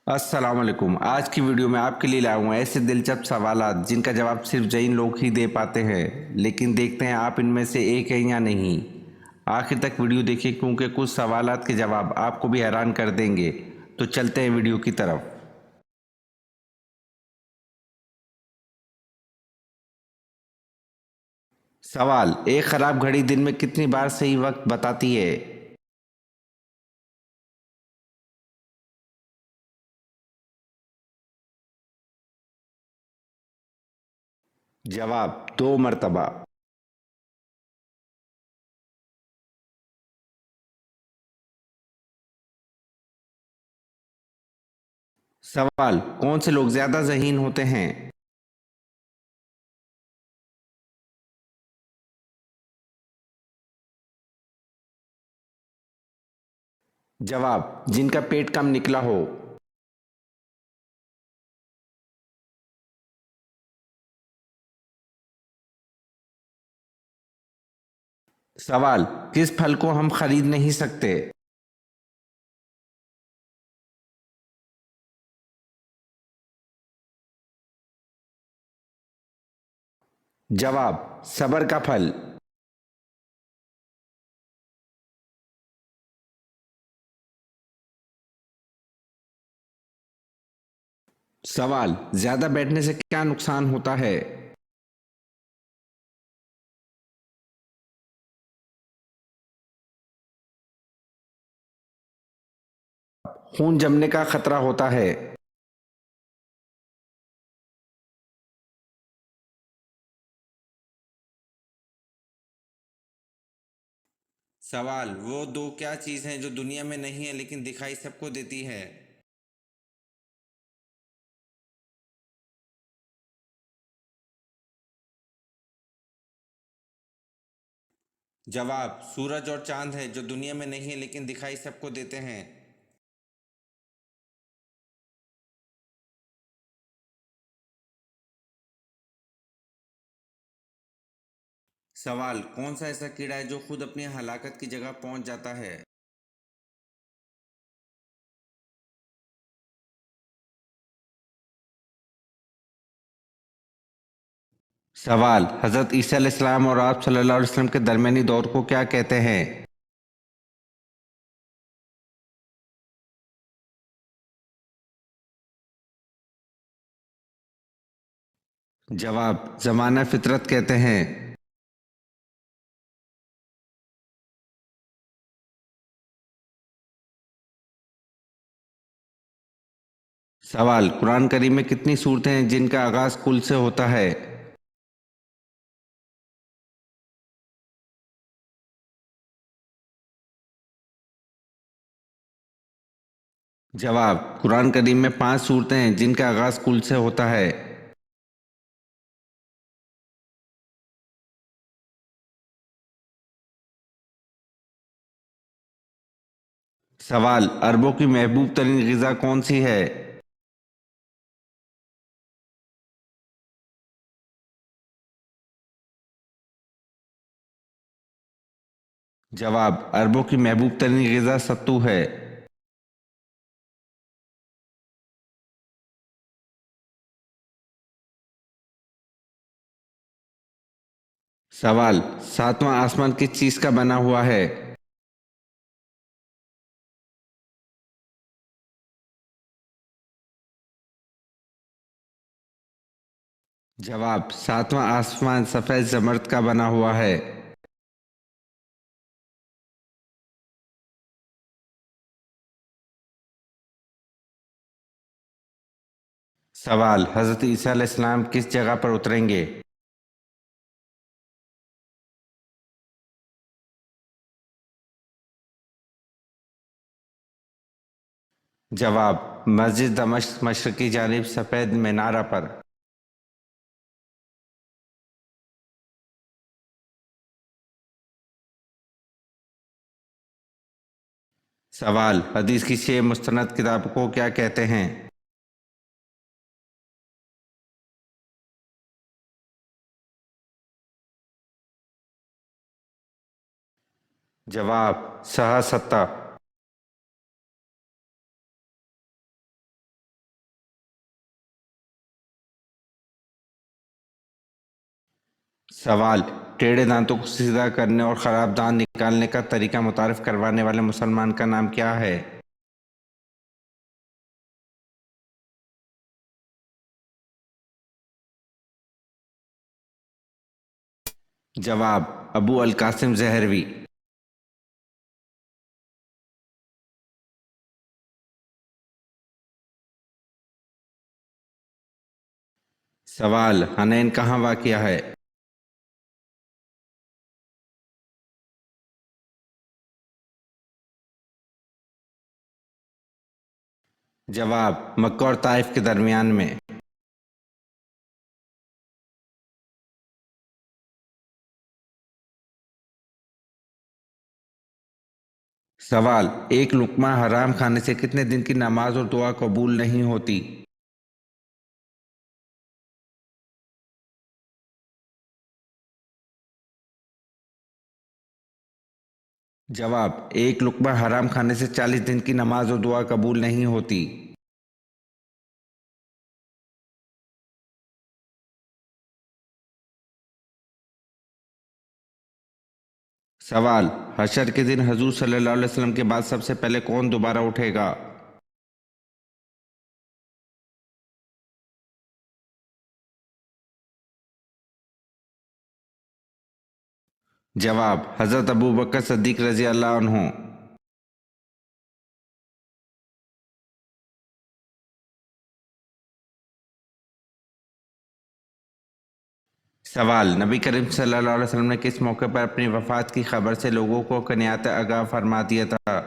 السلام علیکم۔ آج کی ویڈیو میں آپ کے لیے لایا ہوں ایسے دلچسپ سوالات جن کا جواب صرف جین لوگ ہی دے پاتے ہیں، لیکن دیکھتے ہیں آپ ان میں سے ایک ہیں یا نہیں۔ آخر تک ویڈیو دیکھیں کیونکہ کچھ سوالات کے جواب آپ کو بھی حیران کر دیں گے۔ تو چلتے ہیں ویڈیو کی طرف۔ سوال: ایک خراب گھڑی دن میں کتنی بار صحیح وقت بتاتی ہے؟ جواب: 2 مرتبہ۔ سوال: کون سے لوگ زیادہ ذہین ہوتے ہیں؟ جواب: جن کا پیٹ کم نکلا ہو۔ سوال: کس پھل کو ہم خرید نہیں سکتے؟ جواب: صبر کا پھل۔ سوال: زیادہ بیٹھنے سے کیا نقصان ہوتا ہے؟ خون جمنے کا خطرہ ہوتا ہے۔ سوال: وہ دو کیا چیز ہیں جو دنیا میں نہیں ہیں لیکن دکھائی سب کو دیتی ہے؟ جواب: سورج اور چاند ہے جو دنیا میں نہیں ہیں لیکن دکھائی سب کو دیتے ہیں۔ سوال: کون سا ایسا کیڑا ہے جو خود اپنی ہلاکت کی جگہ پہنچ جاتا ہے؟ سوال: حضرت عیسیٰ علیہ السلام اور آپ صلی اللہ علیہ وسلم کے درمیانی دور کو کیا کہتے ہیں؟ جواب: زمانہ فطرت کہتے ہیں۔ سوال: قرآن کریم میں کتنی سورتیں ہیں جن کا آغاز کل سے ہوتا ہے؟ جواب: قرآن کریم میں 5 سورتیں ہیں جن کا آغاز کل سے ہوتا ہے۔ سوال: عربوں کی محبوب ترین غذا کون سی ہے؟ جواب: عربوں کی محبوب ترین غذا ستو ہے۔ سوال: 7واں آسمان کس چیز کا بنا ہوا ہے؟ جواب: 7واں آسمان سفید زمرد کا بنا ہوا ہے۔ سوال: حضرت عیسیٰ علیہ السلام کس جگہ پر اتریں گے؟ جواب: مسجد دمشق مشرقی جانب سفید مینارہ پر۔ سوال: حدیث کی 6 مستند کتاب کو کیا کہتے ہیں؟ جواب: صحاح ستہ۔ سوال: ٹیڑھے دانتوں کو سیدھا کرنے اور خراب دانت نکالنے کا طریقہ متعارف کروانے والے مسلمان کا نام کیا ہے؟ جواب: ابو القاسم زہروی۔ سوال: حنین کہاں واقع ہے؟ جواب: مکہ اور طائف کے درمیان میں۔ سوال: ایک لقمہ حرام کھانے سے کتنے دن کی نماز اور دعا قبول نہیں ہوتی؟ جواب: ایک لقمہ حرام کھانے سے 40 دن کی نماز اور دعا قبول نہیں ہوتی۔ سوال: حشر کے دن حضور صلی اللہ علیہ وسلم کے بعد سب سے پہلے کون دوبارہ اٹھے گا؟ جواب: حضرت ابوبکر صدیق رضی اللہ عنہ۔ سوال: نبی کریم صلی اللہ علیہ وسلم نے کس موقع پر اپنی وفات کی خبر سے لوگوں کو کنیات آگاہ فرما دیا تھا؟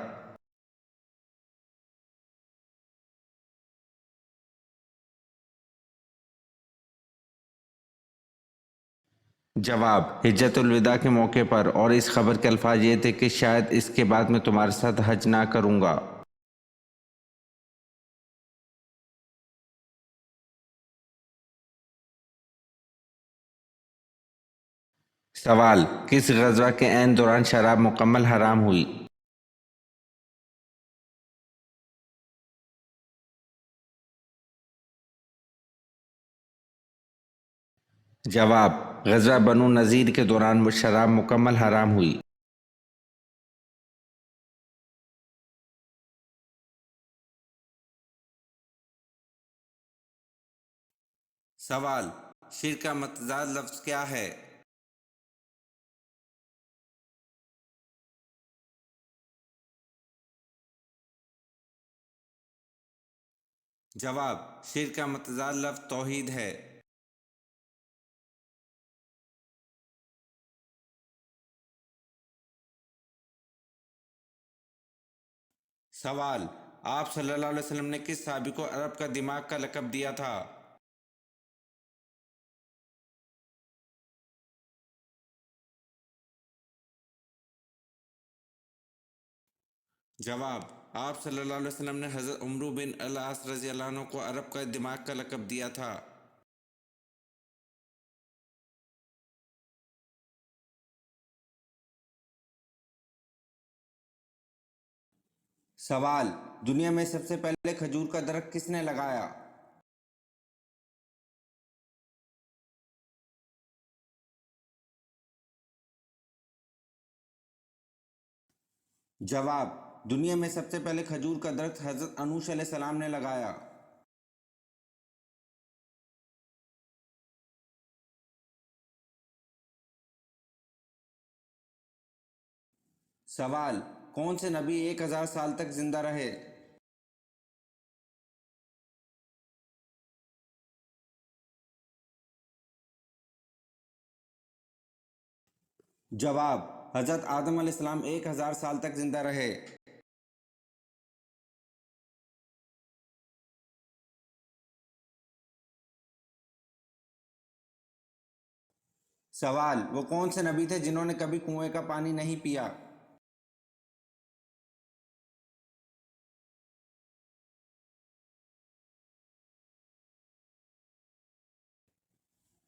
جواب: حجۃ الوداع کے موقع پر، اور اس خبر کے الفاظ یہ تھے کہ شاید اس کے بعد میں تمہارے ساتھ حج نہ کروں گا۔ سوال: کس غزوہ کے عین دوران شراب مکمل حرام ہوئی؟ جواب: غزوہ بنو نذیر کے دوران وہ شراب مکمل حرام ہوئی۔ سوال: شرک کا متضاد لفظ کیا ہے؟ جواب: شرک کا متضاد لفظ توحید ہے۔ سوال: آپ صلی اللہ علیہ وسلم نے کس صحابی کو عرب کا دماغ کا لقب دیا تھا؟ جواب: آپ صلی اللہ علیہ وسلم نے حضرت عمرو بن العاص رضی اللہ عنہ کو عرب کا دماغ کا لقب دیا تھا۔ سوال: دنیا میں سب سے پہلے کھجور کا درخت کس نے لگایا؟ جواب: دنیا میں سب سے پہلے کھجور کا درخت حضرت انوش علیہ السلام نے لگایا۔ سوال: کون سے نبی 1000 سال تک زندہ رہے؟ جواب: حضرت آدم علیہ السلام 1000 سال تک زندہ رہے۔ سوال: وہ کون سے نبی تھے جنہوں نے کبھی کنویں کا پانی نہیں پیا؟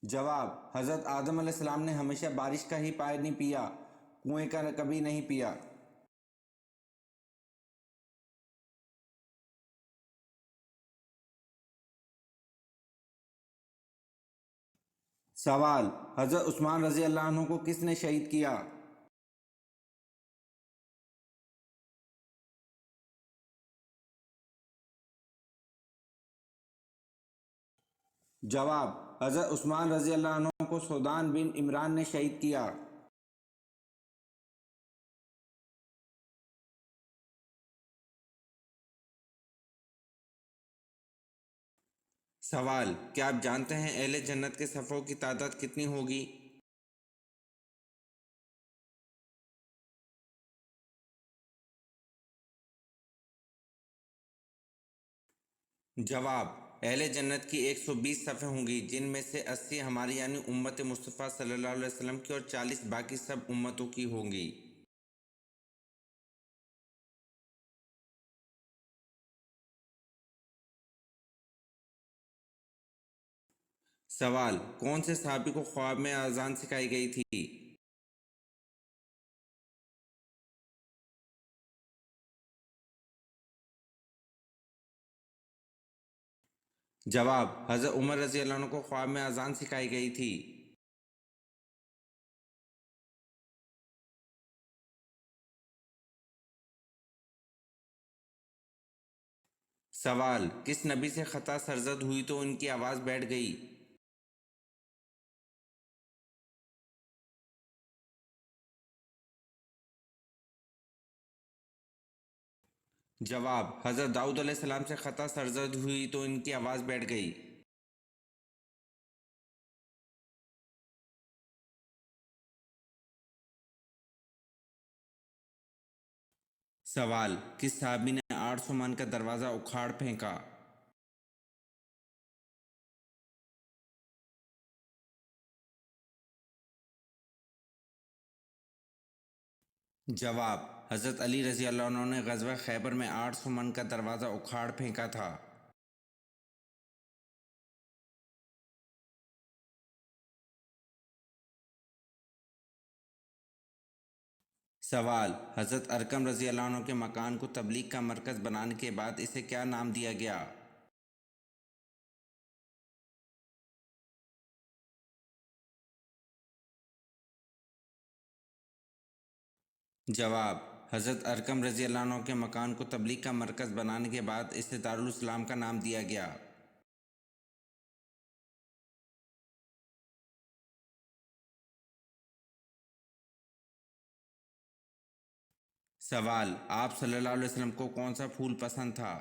جواب: حضرت آدم علیہ السلام نے ہمیشہ بارش کا ہی پانی پیا، کنویں کا کبھی نہیں پیا۔ سوال: حضرت عثمان رضی اللہ عنہ کو کس نے شہید کیا؟ جواب: حضرت عثمان رضی اللہ عنہ کو سودان بن عمران نے شہید کیا۔ سوال: کیا آپ جانتے ہیں اہل جنت کے صفوں کی تعداد کتنی ہوگی؟ جواب: اہل جنت کی 120 صفیں ہوں گی، جن میں سے 80 ہماری یعنی امت مصطفیٰ صلی اللہ علیہ وسلم کی اور 40 باقی سب امتوں کی ہوں گی۔ سوال: کون سے صحابی کو خواب میں اذان سکھائی گئی تھی؟ جواب: حضرت عمر رضی اللہ عنہ کو خواب میں اذان سکھائی گئی تھی۔ سوال: کس نبی سے خطا سرزد ہوئی تو ان کی آواز بیٹھ گئی؟ جواب: حضرت داؤد علیہ السلام سے خطا سرزد ہوئی تو ان کی آواز بیٹھ گئی۔ سوال: کس صحابی نے 800 من کا دروازہ اکھاڑ پھینکا؟ جواب: حضرت علی رضی اللہ عنہ نے غزوہ خیبر میں 800 من کا دروازہ اکھاڑ پھینکا تھا۔ سوال: حضرت ارقم رضی اللہ عنہ کے مکان کو تبلیغ کا مرکز بنانے کے بعد اسے کیا نام دیا گیا؟ جواب: حضرت ارقم رضی اللہ عنہ کے مکان کو تبلیغ کا مرکز بنانے کے بعد اسے دارالاسلام کا نام دیا گیا۔ سوال: آپ صلی اللہ علیہ وسلم کو کون سا پھول پسند تھا؟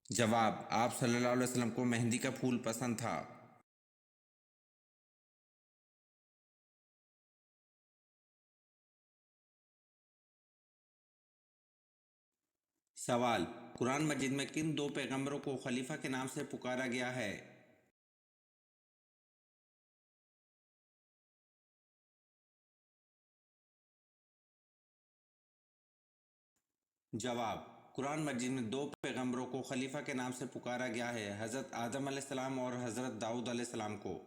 جواب: آپ صلی اللہ علیہ وسلم کو مہندی کا پھول پسند تھا۔ سوال: قرآن مجید میں کن دو پیغمبروں کو خلیفہ کے نام سے پکارا گیا ہے؟ جواب: قرآن مجید میں دو پیغمبروں کو خلیفہ کے نام سے پکارا گیا ہے، حضرت آدم علیہ السلام اور حضرت داؤد علیہ السلام کو۔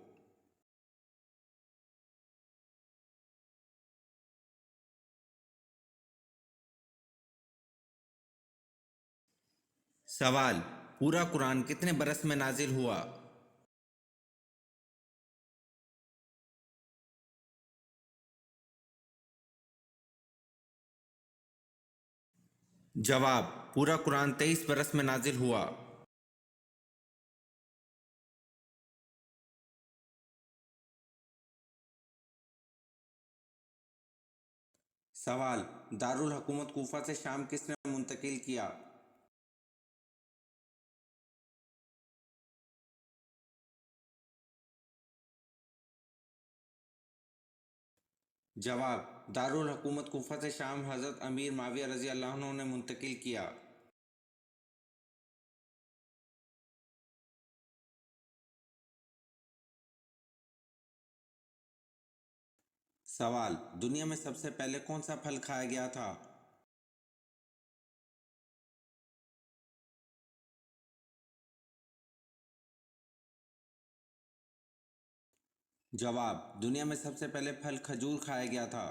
سوال: پورا قرآن کتنے برس میں نازل ہوا؟ جواب: پورا قرآن 23 برس میں نازل ہوا۔ سوال: دارالحکومت کوفہ سے شام کس نے منتقل کیا؟ جواب: دارالحکومت کوفہ سے شام حضرت امیر معاویہ رضی اللہ عنہ نے منتقل کیا۔ سوال: دنیا میں سب سے پہلے کون سا پھل کھایا گیا تھا؟ جواب: دنیا میں سب سے پہلے پھل کھجور کھایا گیا تھا۔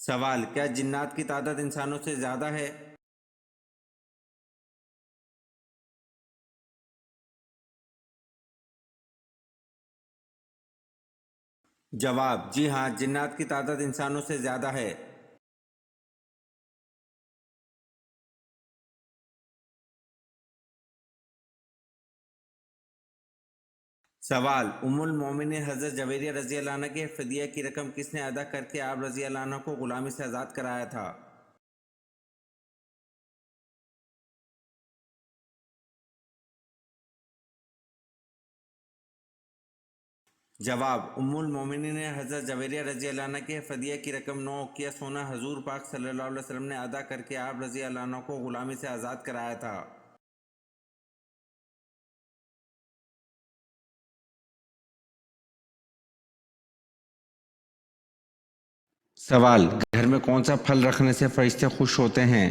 سوال: کیا جنات کی تعداد انسانوں سے زیادہ ہے؟ جواب: جی ہاں، جنات کی تعداد انسانوں سے زیادہ ہے۔ سوال: ام المومنین حضرت جویریہ رضی اللہ عنہ کے فدیہ کی رقم کس نے ادا کر کے آپ رضی اللہ عنہ کو غلامی سے آزاد کرایا تھا؟ جواب: ام المومنین حضرت جویریہ رضی اللہ عنہ کے فدیہ کی رقم 9 اوقیہ سونا حضور پاک صلی اللہ علیہ وسلم نے ادا کر کے آپ رضی اللہ عنہ کو غلامی سے آزاد کرایا تھا۔ سوال: گھر میں کون سا پھل رکھنے سے فرشتے خوش ہوتے ہیں؟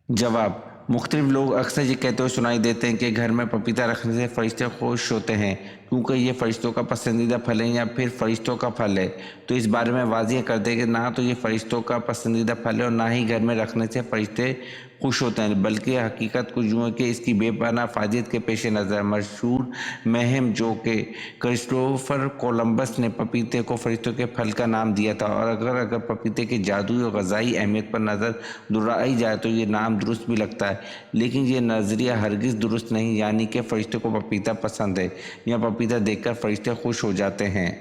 جواب: مختلف لوگ اکثر یہ کہتے ہوئے سنائی دیتے ہیں کہ گھر میں پپیتا رکھنے سے فرشتے خوش ہوتے ہیں کیونکہ یہ فرشتوں کا پسندیدہ پھل ہے یا پھر فرشتوں کا پھل ہے۔ تو اس بارے میں واضح کر دیں کہ نہ تو یہ فرشتوں کا پسندیدہ پھل ہے اور نہ ہی گھر میں رکھنے سے فرشتے خوش ہوتے ہیں، بلکہ حقیقت کچھ یوں ہے کہ اس کی بے پناہ فائدیت کے پیش نظر مشہور مہم جو کہ کرسٹوفر کولمبس نے پپیتے کو فرشتوں کے پھل کا نام دیا تھا، اور اگر پپیتے کی جادوئی اور غذائی اہمیت پر نظر دوڑائی جائے تو یہ نام درست بھی لگتا ہے، لیکن یہ نظریہ ہرگز درست نہیں، یعنی کہ فرشتوں کو پپیتا پسند ہے یا پپیتا دیکھ کر فرشتے خوش ہو جاتے ہیں۔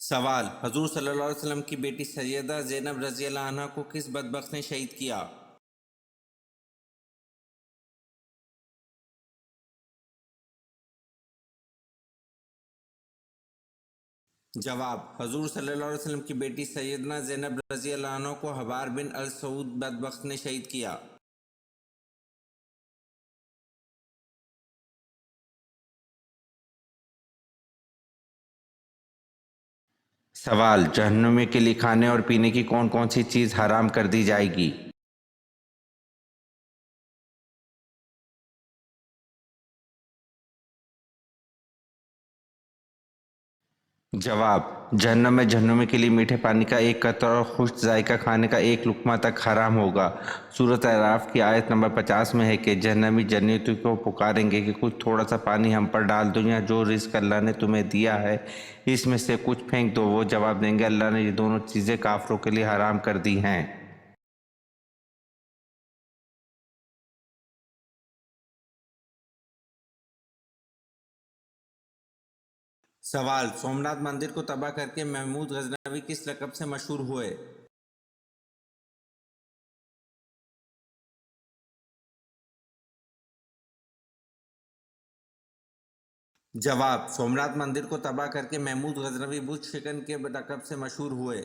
سوال: حضور صلی اللہ علیہ وسلم کی بیٹی سیدہ زینب رضی اللہ عنہ کو کس بدبخت نے شہید کیا؟ جواب: حضور صلی اللہ علیہ وسلم کی بیٹی سیدنا زینب رضی اللہ عنہ کو حبار بن السعود بدبخت نے شہید کیا۔ سوال: جہنمی کے لیے کھانے اور پینے کی کون کون سی چیز حرام کر دی جائے گی؟ جواب: جہنم میں جہنمی کے لیے میٹھے پانی کا ایک قطرہ اور خشک ذائقہ کھانے کا ایک لقمہ تک حرام ہوگا۔ سورۃ اعراف کی آیت نمبر 50 میں ہے کہ جہنمی جنتیوں کو پکاریں گے کہ کچھ تھوڑا سا پانی ہم پر ڈال دو یا جو رزق اللہ نے تمہیں دیا ہے اس میں سے کچھ پھینک دو۔ وہ جواب دیں گے اللہ نے یہ دونوں چیزیں کافروں کے لیے حرام کر دی ہیں۔ سوال: سومناتھ مندر کو تباہ کر کے محمود غزنوی کس لقب سے مشہور ہوئے؟ جواب: سومناتھ مندر کو تباہ کر کے محمود غزنوی بت شکن کے لقب سے مشہور ہوئے۔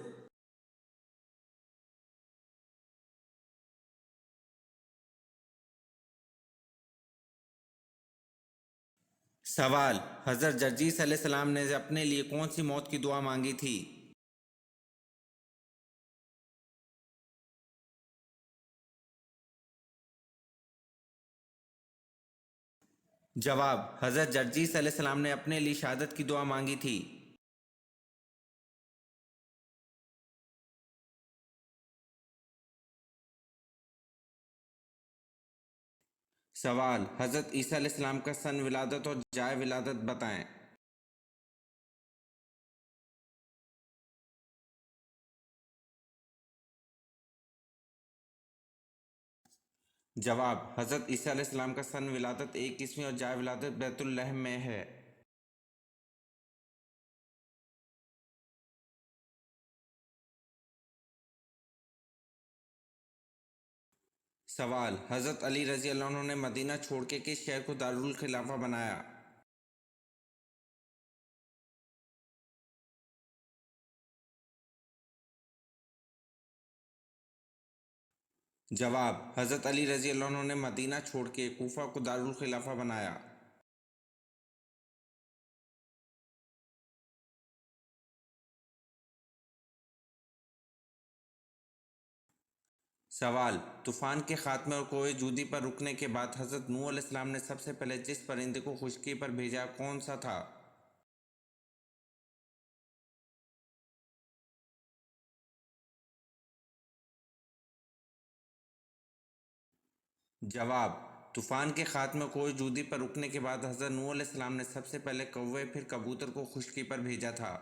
سوال: حضرت جرجیس علیہ السلام نے اپنے لیے کون سی موت کی دعا مانگی تھی؟ جواب: حضرت جرجیس علیہ السلام نے اپنے لیے شہادت کی دعا مانگی تھی۔ سوال: حضرت عیسیٰ علیہ السلام کا سن ولادت اور جائے ولادت بتائیں۔ جواب: حضرت عیسیٰ علیہ السلام کا سن ولادت 21ویں اور جائے ولادت بیت لحم میں ہے۔ سوال: حضرت علی رضی اللہ عنہ نے مدینہ چھوڑ کے کس شہر کو دارالخلافہ بنایا؟ جواب: حضرت علی رضی اللہ عنہ نے مدینہ چھوڑ کے کوفہ کو دارالخلافہ بنایا۔ سوال: طوفان کے خاتمے اور کوہ جودی پر رکنے کے بعد حضرت نوح علیہ السلام نے سب سے پہلے جس پرندے کو خشکی پر بھیجا کون سا تھا؟ جواب: طوفان کے خاتمے کوہ جودی پر رکنے کے بعد حضرت نوح علیہ السلام نے سب سے پہلے کوے پھر کبوتر کو خشکی پر بھیجا تھا۔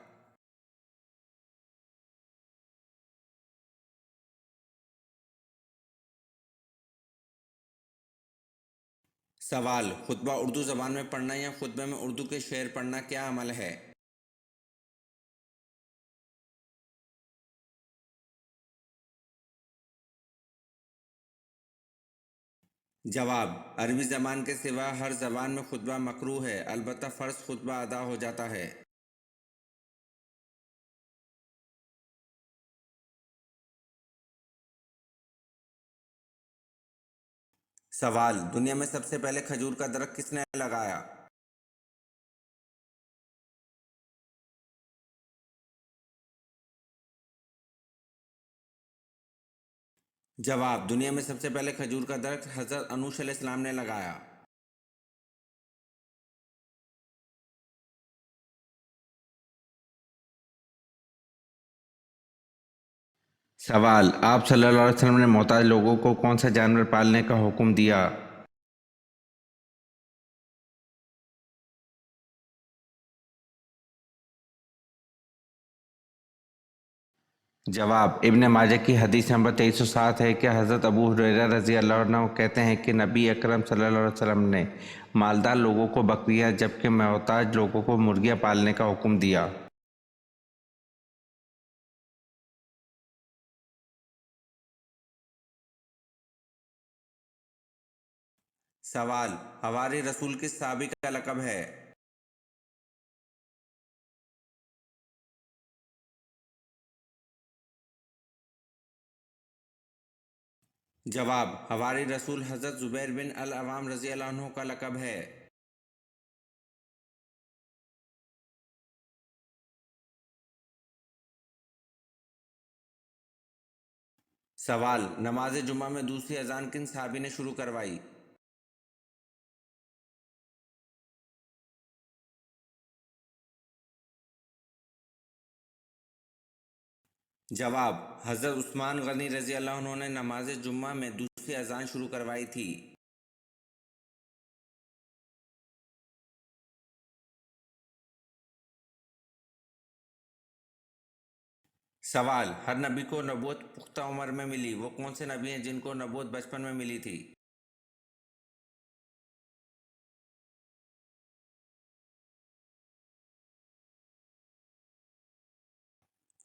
سوال: خطبہ اردو زبان میں پڑھنا یا خطبے میں اردو کے شعر پڑھنا کیا عمل ہے؟ جواب: عربی زبان کے سوا ہر زبان میں خطبہ مکروہ ہے، البتہ فرض خطبہ ادا ہو جاتا ہے۔ سوال: دنیا میں سب سے پہلے کھجور کا درخت کس نے لگایا؟ جواب: دنیا میں سب سے پہلے کھجور کا درخت حضرت انوش علیہ السلام نے لگایا۔ سوال: آپ صلی اللہ علیہ وسلم نے محتاج لوگوں کو کون سا جانور پالنے کا حکم دیا؟ جواب: ابن ماجہ کی حدیث نمبر 2307 ہے کہ حضرت ابو ہریرہ رضی اللہ عنہ کہتے ہیں کہ نبی اکرم صلی اللہ علیہ وسلم نے مالدار لوگوں کو بکریاں جبکہ محتاج لوگوں کو مرغیاں پالنے کا حکم دیا۔ سوال: حواری رسول کس صحابی کا لقب ہے؟ جواب: حواری رسول حضرت زبیر بن العوام رضی اللہ عنہ کا لقب ہے۔ سوال: نماز جمعہ میں دوسری اذان کن صحابی نے شروع کروائی؟ جواب: حضرت عثمان غنی رضی اللہ عنہ نے نماز جمعہ میں دوسری اذان شروع کروائی تھی۔ سوال: ہر نبی کو نبوت پختہ عمر میں ملی، وہ کون سے نبی ہیں جن کو نبوت بچپن میں ملی تھی؟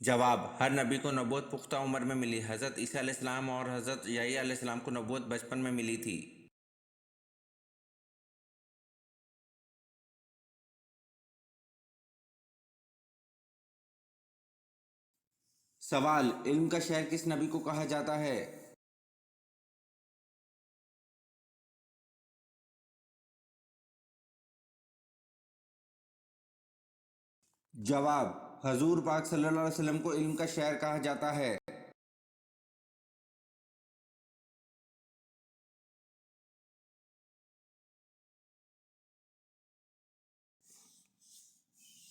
جواب: ہر نبی کو نبوت پختہ عمر میں ملی، حضرت عیسیٰ علیہ السلام اور حضرت یحییٰ علیہ السلام کو نبوت بچپن میں ملی تھی۔ سوال: علم کا شہر کس نبی کو کہا جاتا ہے؟ جواب: حضور پاک صلی اللہ علیہ وسلم کو علم کا شہر کہا جاتا ہے۔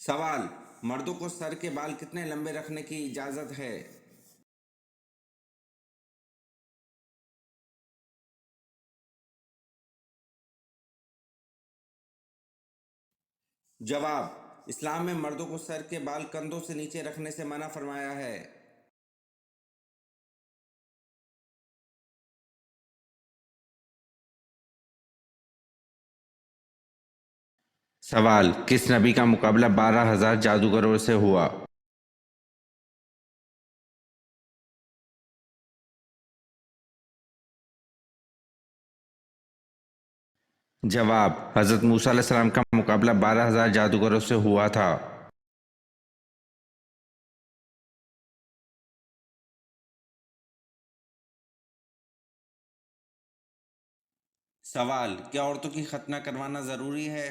سوال: مردوں کو سر کے بال کتنے لمبے رکھنے کی اجازت ہے؟ جواب: اسلام میں مردوں کو سر کے بال کندھوں سے نیچے رکھنے سے منع فرمایا ہے۔ سوال: کس نبی کا مقابلہ 12,000 جادوگروں سے ہوا؟ جواب: حضرت موسیٰ علیہ السلام کا مقابلہ 12,000 جادوگروں سے ہوا تھا۔ سوال: کیا عورتوں کی ختنہ کروانا ضروری ہے؟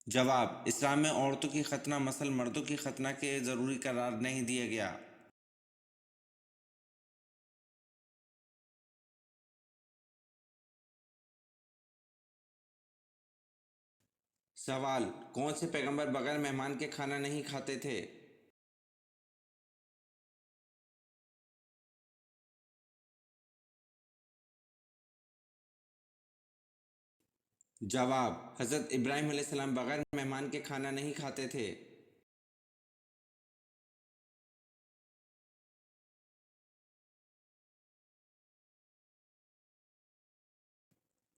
جواب: اسلام میں عورتوں کی ختنہ مثل مردوں کی ختنہ کے ضروری قرار نہیں دیا گیا۔ سوال: کون سے پیغمبر بغیر مہمان کے کھانا نہیں کھاتے تھے؟ جواب: حضرت ابراہیم علیہ السلام بغیر مہمان کے کھانا نہیں کھاتے تھے۔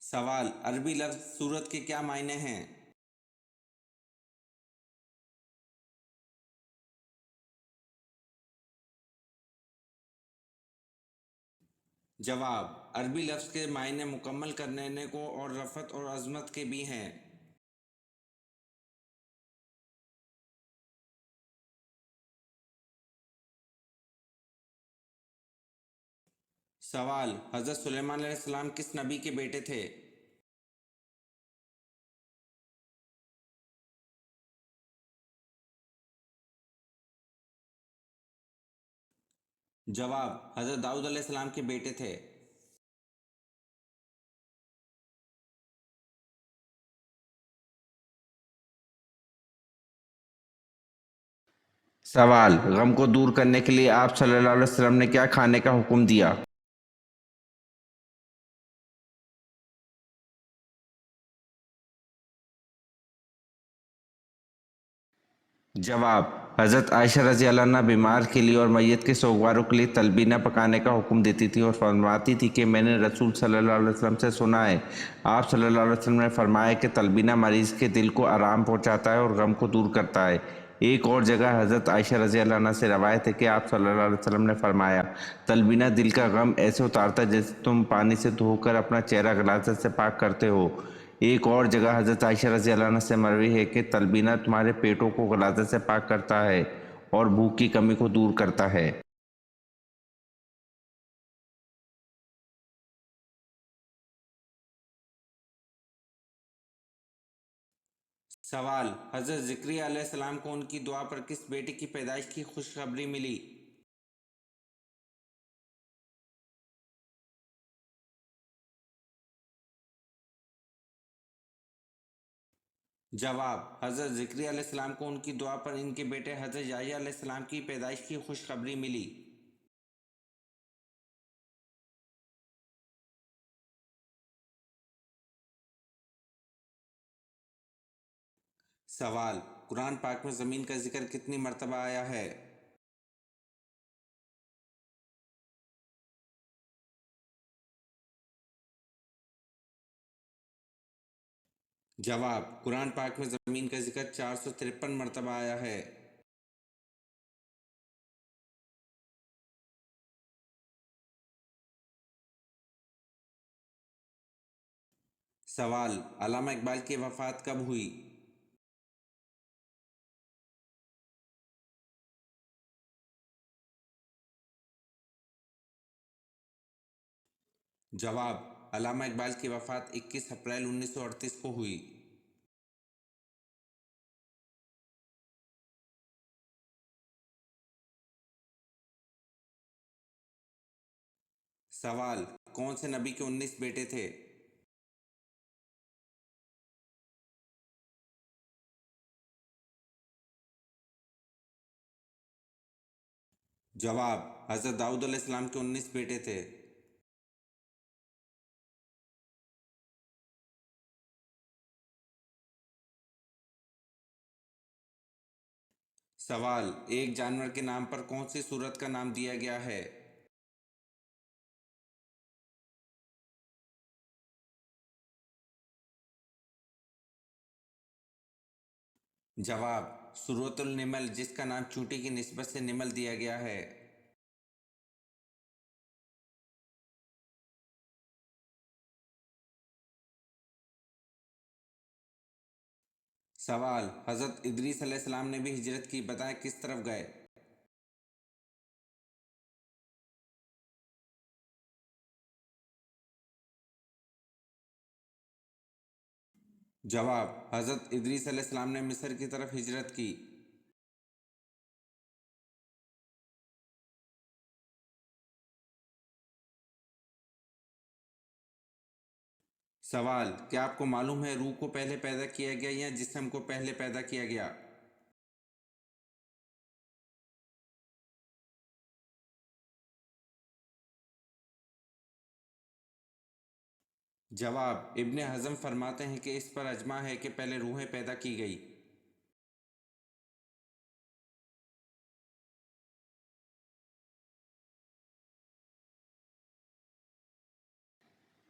سوال: عربی لفظ سورت کے کیا معنی ہیں؟ جواب: عربی لفظ کے معنی مکمل کرنے کو اور رفعت اور عظمت کے بھی ہیں۔ سوال: حضرت سلیمان علیہ السلام کس نبی کے بیٹے تھے؟ جواب: حضرت داؤد علیہ السلام کے بیٹے تھے۔ سوال: غم کو دور کرنے کے لیے آپ صلی اللہ علیہ وسلم نے کیا کھانے کا حکم دیا؟ جواب: حضرت عائشہ رضی اللہ عنہ بیمار کے لیے اور میت کے سوگواروں کے لیے تلبینہ پکانے کا حکم دیتی تھی اور فرماتی تھی کہ میں نے رسول صلی اللہ علیہ وسلم سے سنا ہے، آپ صلی اللہ علیہ وسلم نے فرمایا کہ تلبینہ مریض کے دل کو آرام پہنچاتا ہے اور غم کو دور کرتا ہے۔ ایک اور جگہ حضرت عائشہ رضی اللہ عنہ سے روایت ہے کہ آپ صلی اللہ علیہ وسلم نے فرمایا، تلبینہ دل کا غم ایسے اتارتا ہے جیسے تم پانی سے دھو کر اپنا چہرہ غلاظت سے پاک کرتے ہو۔ ایک اور جگہ حضرت عائشہ رضی اللہ عنہ سے مروی ہے کہ تلبینہ تمہارے پیٹوں کو غلاظت سے پاک کرتا ہے اور بھوک کی کمی کو دور کرتا ہے۔ سوال: حضرت زکریا علیہ السلام کو ان کی دعا پر کس بیٹے کی پیدائش کی خوشخبری ملی؟ جواب: حضرت زکریا علیہ السلام کو ان کی دعا پر ان کے بیٹے حضرت یحییٰ علیہ السلام کی پیدائش کی خوشخبری ملی۔ سوال: قرآن پاک میں زمین کا ذکر کتنی مرتبہ آیا ہے؟ جواب: قرآن پاک میں زمین کا ذکر 453 مرتبہ آیا ہے۔ سوال: علامہ اقبال کی وفات کب ہوئی؟ جواب: علامہ اقبال کی وفات 21 اپریل 1938 کو ہوئی۔ سوال: کون سے نبی کے 19 بیٹے تھے؟ جواب: حضرت داؤد علیہ السلام کے 19 بیٹے تھے۔ سوال: ایک جانور کے نام پر کون سی سورت کا نام دیا گیا ہے؟ جواب: سورۃ النمل، جس کا نام چونٹی کی نسبت سے نمل دیا گیا ہے۔ سوال: حضرت ادریس علیہ السلام نے بھی ہجرت کی، بتائیں کس طرف گئے؟ جواب: حضرت ادریس علیہ السلام نے مصر کی طرف ہجرت کی۔ سوال: کیا آپ کو معلوم ہے روح کو پہلے پیدا کیا گیا یا جسم کو پہلے پیدا کیا گیا؟ جواب: ابن حزم فرماتے ہیں کہ اس پر اجماع ہے کہ پہلے روحیں پیدا کی گئی۔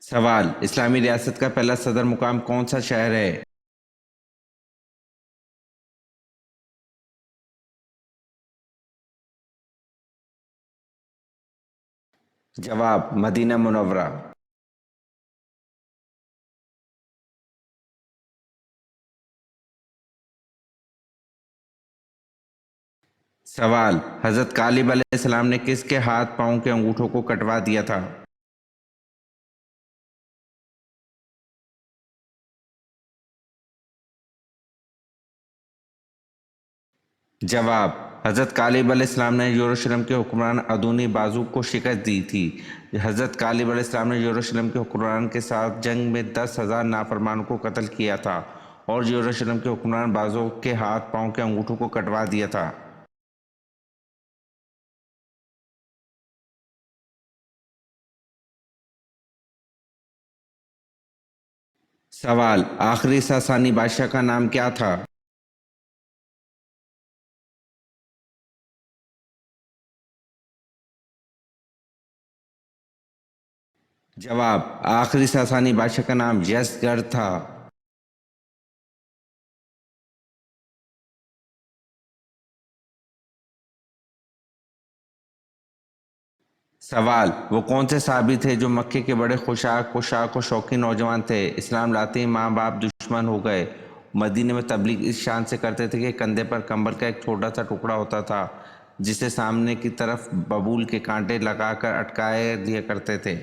سوال: اسلامی ریاست کا پہلا صدر مقام کون سا شہر ہے؟ جواب: مدینہ منورہ۔ سوال: حضرت کالب علیہ السلام نے کس کے ہاتھ پاؤں کے انگوٹھوں کو کٹوا دیا تھا؟ جواب: حضرت کالب علیہ السلام نے یروشلم کے حکمران ادونی بازو کو شکست دی تھی۔ حضرت کالب علیہ السلام نے یروشلم کے حکمران کے ساتھ جنگ میں 10,000 نافرمانوں کو قتل کیا تھا اور یروشلم کے حکمران بازو کے ہاتھ پاؤں کے انگوٹھوں کو کٹوا دیا تھا۔ سوال: آخری ساسانی بادشاہ کا نام کیا تھا؟ جواب: آخری ساسانی بادشاہ کا نام یزگرد تھا۔ سوال: وہ کون سے صحابی تھے جو مکے کے بڑے خوشاک و شوقین نوجوان تھے؟ اسلام لاتے ہی ماں باپ دشمن ہو گئے۔ مدینے میں تبلیغ اس شان سے کرتے تھے کہ کندھے پر کمبل کا ایک چھوٹا سا ٹکڑا ہوتا تھا جسے سامنے کی طرف ببول کے کانٹے لگا کر اٹکائے دیا کرتے تھے۔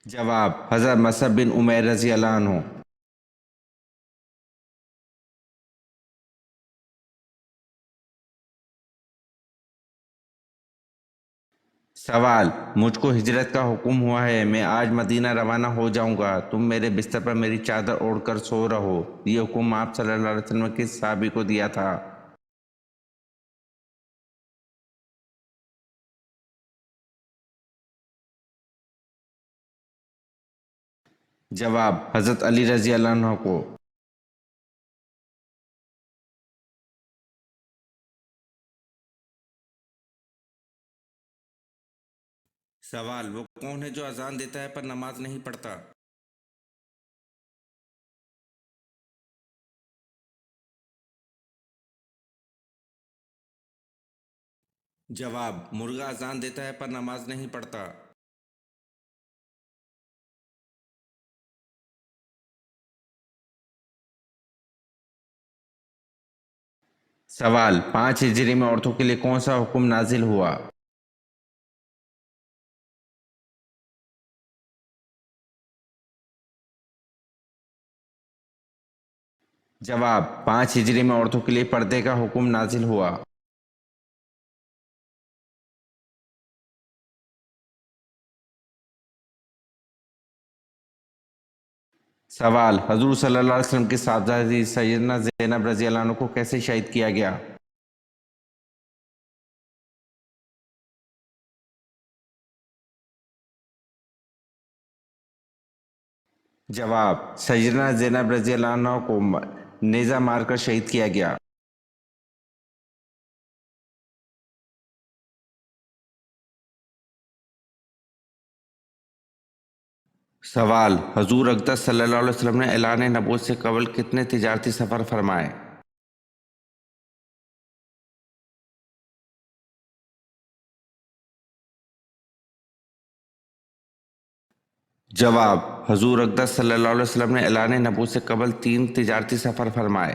جواب: حضرت مصعب بن عمیر رضی اللہ عنہ۔ سوال: مجھ کو ہجرت کا حکم ہوا ہے، میں آج مدینہ روانہ ہو جاؤں گا، تم میرے بستر پر میری چادر اوڑھ کر سو رہو۔ یہ حکم آپ صلی اللہ علیہ وسلم نے کس صحابی کو دیا تھا؟ جواب: حضرت علی رضی اللہ عنہ کو۔ سوال: وہ کون ہے جو اذان دیتا ہے پر نماز نہیں پڑھتا؟ جواب: مرغا اذان دیتا ہے پر نماز نہیں پڑھتا۔ سوال: 5 ہجری میں عورتوں کے لیے کون سا حکم نازل ہوا؟ جواب: 5 ہجری میں عورتوں کے لیے پردے کا حکم نازل ہوا۔ سوال: حضور صلی اللہ علیہ وسلم کی صاحبزادی سیدنا زینب رضی اللہ عنہ کو کیسے شہید کیا گیا؟ جواب: سیدنا زینب رضی اللہ عنہ کو نیزہ مار کر شہید کیا گیا۔ سوال: حضور اقدس صلی اللہ علیہ وسلم نے اعلان نبوت سے قبل کتنے تجارتی سفر فرمائے؟ جواب: حضور اقدس صلی اللہ علیہ وسلم نے اعلان نبوت سے قبل 3 تجارتی سفر فرمائے۔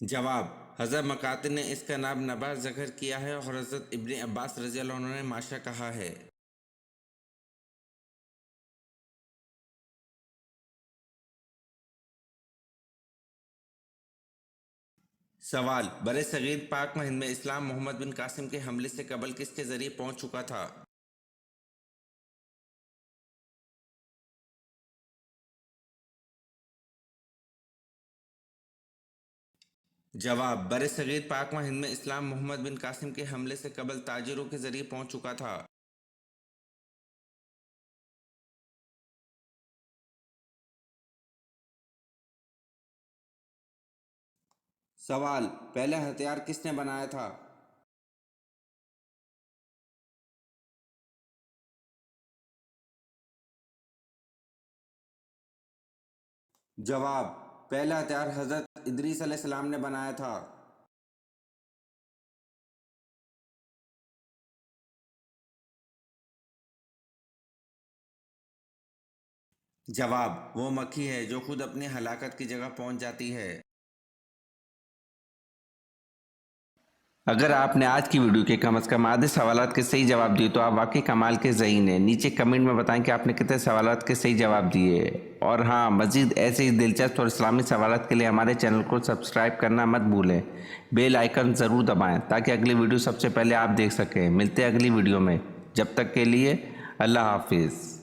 جواب: حضرت مقاتل نے اس کا نام نبا ذکر کیا ہے اور حضرت ابن عباس رضی اللہ عنہ نے ماشا کہا ہے۔ سوال: برِ صغیر پاک و ہند میں اسلام محمد بن قاسم کے حملے سے قبل کس کے ذریعے پہنچ چکا تھا؟ جواب: برِ صغیر پاک و ہند میں اسلام محمد بن قاسم کے حملے سے قبل تاجروں کے ذریعے پہنچ چکا تھا۔ سوال: پہلا ہتھیار کس نے بنایا تھا؟ جواب: پہلا ہتھیار حضرت ادریس علیہ السلام نے بنایا تھا۔ جواب: وہ مکھی ہے جو خود اپنی ہلاکت کی جگہ پہنچ جاتی ہے۔ اگر آپ نے آج کی ویڈیو کے کم از کم آدھے سوالات کے صحیح جواب دیے تو آپ واقعی کمال کے ذہین ہیں۔ نیچے کمنٹ میں بتائیں کہ آپ نے کتنے سوالات کے صحیح جواب دیے، اور ہاں، مزید ایسے ہی دلچسپ اور اسلامی سوالات کے لیے ہمارے چینل کو سبسکرائب کرنا مت بھولیں۔ بیل آئیکن ضرور دبائیں تاکہ اگلی ویڈیو سب سے پہلے آپ دیکھ سکیں۔ ملتے ہیں اگلی ویڈیو میں، جب تک کے لیے اللہ حافظ۔